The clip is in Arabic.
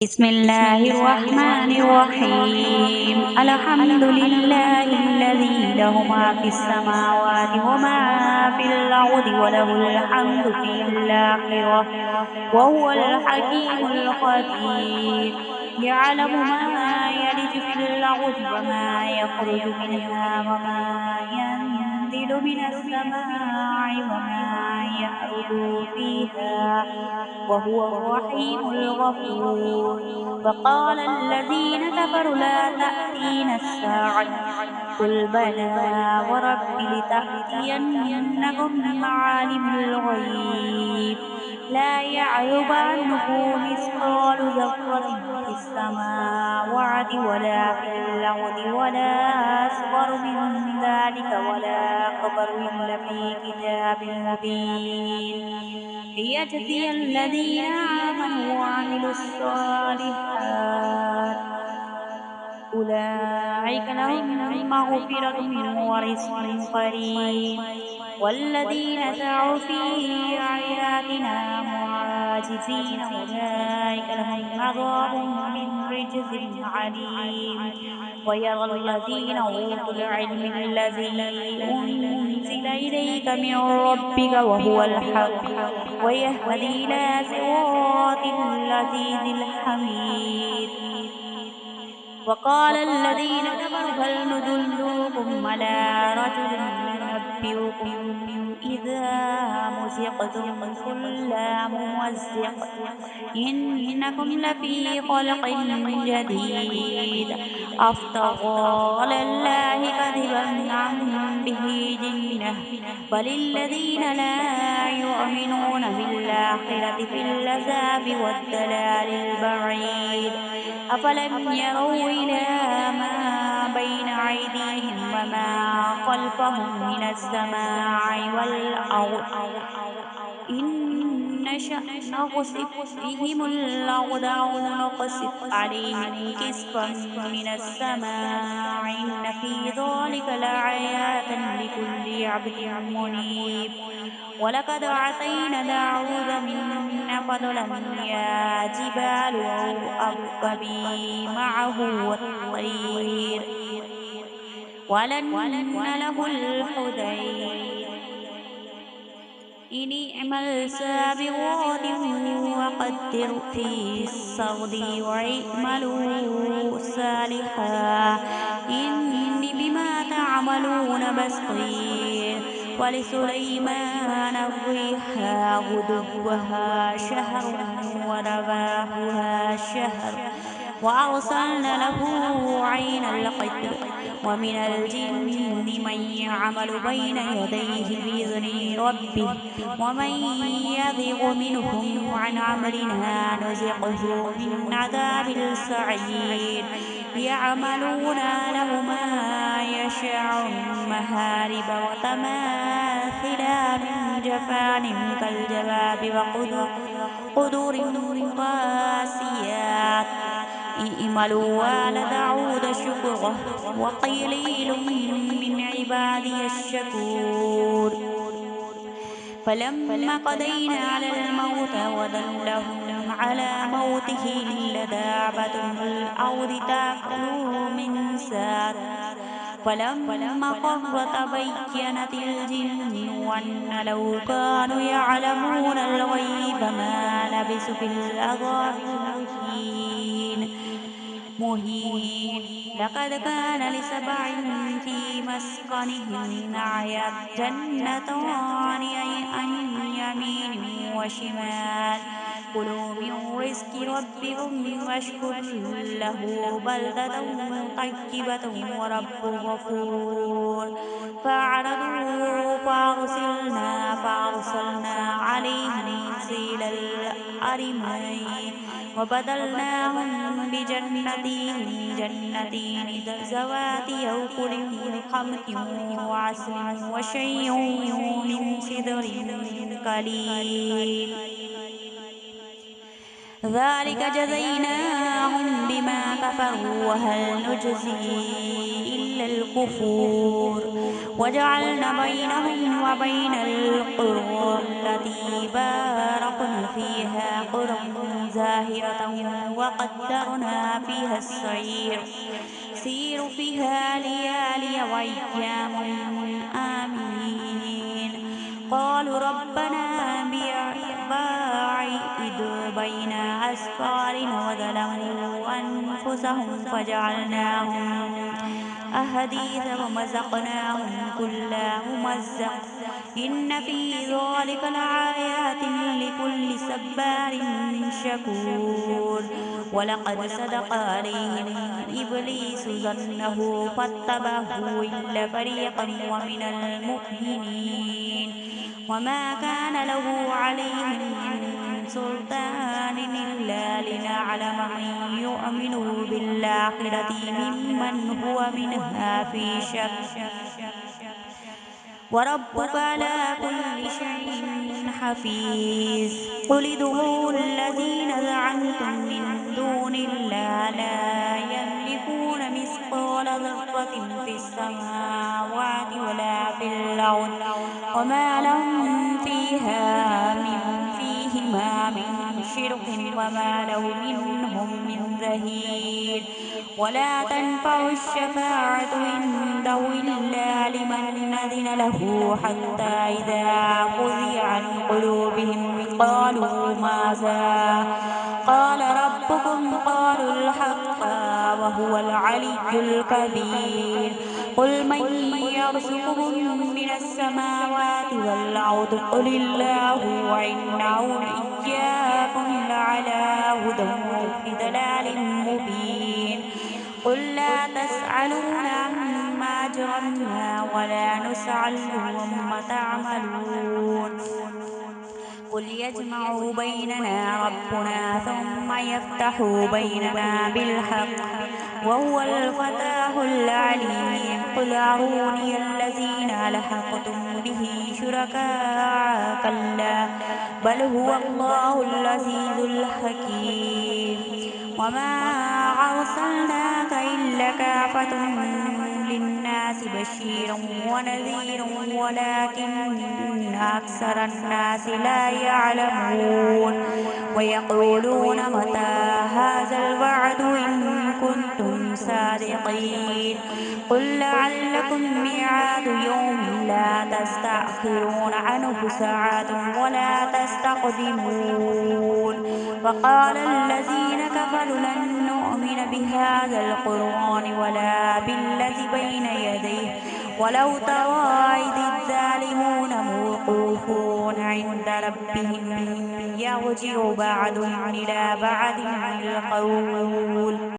بسم الله الرحمن الرحيم. الحمد لله الذي له ما في السماوات وما في الأرض وله الحمد في الآخرة وهو الحكيم الخبير. يعلم ما يلج في الأرض وما يخرج منها وما ينزل من السماء وما يعرج فيها وهو الرحيم الغفور. وقال الذين كفروا لا تأتينا الساعة قل بلى ورب لتأتينكم عالم الغيب لا يعزب عنه مثقال ذرة في السماوات ولا في الأرض ولا أصغر من ذلك ولا أكبر إلا في كتاب مبين ليجزي الذين آمنوا وعملوا الصالحات أولئك لهم مغفرة ورزق كريم. والذين سعوا في آياتنا معاجزين أولئك لهم عذاب من رجز عليم. ويرى الذين أوتوا العلم الذي أنزل إليك من ربك وهو الحق ويهدي إلى صراط العزيز الحميد. وقال الذين كفروا هل ندلكم على رجل ينبئكم إذا مزقتم كل ممزق إنكم لفي خلق جديد أفترى على الله كذبا أم به جنة بل الذين لا يؤمنون بالآخرة في العذاب والضلال البعيد. أفلم يروا إلى ما بين أيديهم وما خلفهم من السماء والأرض إن نشأ نخسف بهم الأرض أو نقسف عليهم كسفا من السماء إن في ذلك لآيات لكل عبد منيب. ولقد آتينا داود منا فضلا يا جبال أوبي معه والطير ولن له الحديد إن اعمل سابغات وقدر في السرد واعملوا صالحا إني بما تعملون بصير. ولسليمان الريح غدوها شهر ورواحها شهر وأرسلنا له عين القطر ومن الجن من يعمل بين يديه بإذن ربه ومن يزغ منهم عن أمرنا نزغه من عذاب السعير. يعملون له ما يشاء من محارب وتماثل من جفان كالجواب وقدور راسيات اعملوا آل داود شكرا وقليل من عبادي الشكور. فلما قضينا على الموت ودلهم على موته لدابة الأرض تأكل من سات فلما قر تبينت الجن أن لو كانوا يعلمون الغيب ما لبثوا في العذاب مهين. لقد كان لسبع في مسكنهم آية جنتان عن يمين وشمال كلوا من رزق ربكم واشكروا له بلدة طيبة ورب غفور. فأعرضوا فأرسلنا عليهم سيل الأرمين وبدلناهم جنتين ذواتي أكل خمط وعسل وشيء من سدر قليل. ذلك جزيناهم بما كفروا وهل نجزي إلا الكفور وجعلنا بينهم وبين القرى التي باركنا فيها قرى ظاهرة وقدرنا فيها السير سيروا فيها ليالي وأيام آمين قالوا ربنا باعد بين أسفارنا وظلموا أنفسهم فجعلناهم أحاديث ومزقناهم كل ممزق إن في ذلك لآيات لكل صبار شكور ولقد صدق عليهم إبليس ظنه فاتبعه إلا فريقا ومن المؤمنين وما كان له عليهم من سلطان إلا لنعلم من يؤمن بالآخرة ممن هو منها في شك وربك على كل شيء حفيظ قل ادعوا الذين زعمتم من دون الله لا يملكون مثقال ذرة في السماوات ولا في الأرض وما لهم فيهما من شرك وما له منهم من ظهير ولا تنفع الشفاعة عنده إلا لمن أذن له حتى إذا فزع عن قلوبهم قالوا ماذا قال ربكم قالوا الحق وهو العلي الكبير قل من يرزقكم من السماوات والأرض قل الله وإنه إياكم لعلى هدى في ضلال مبين قل لا تسألون عما أجرمنا ولا نسأل عما تعملون قل يجمع بيننا ربنا ثم يفتح بيننا بالحق وهو الفتاح العليم قل أروني الذين ألحقتم به شركاء كلا بل هو الله العزيز الحكيم وما أرسلناك إلا كافة للناس بشيرا ونذيرا ولكن أكثر الناس لا يعلمون ويقولون متى هذا الوعد إن كنتم صادقين قل لعلكم ميعاد يوم لا تستأخرون عنه ساعة ولا تستقدمون وقال الذين كفروا لن نؤمن بهذا القرآن ولا بالذي بين يديه ولو ترى إذ الظالمون موقوفون عند ربهم يرجع بعضهم إلى بعض القول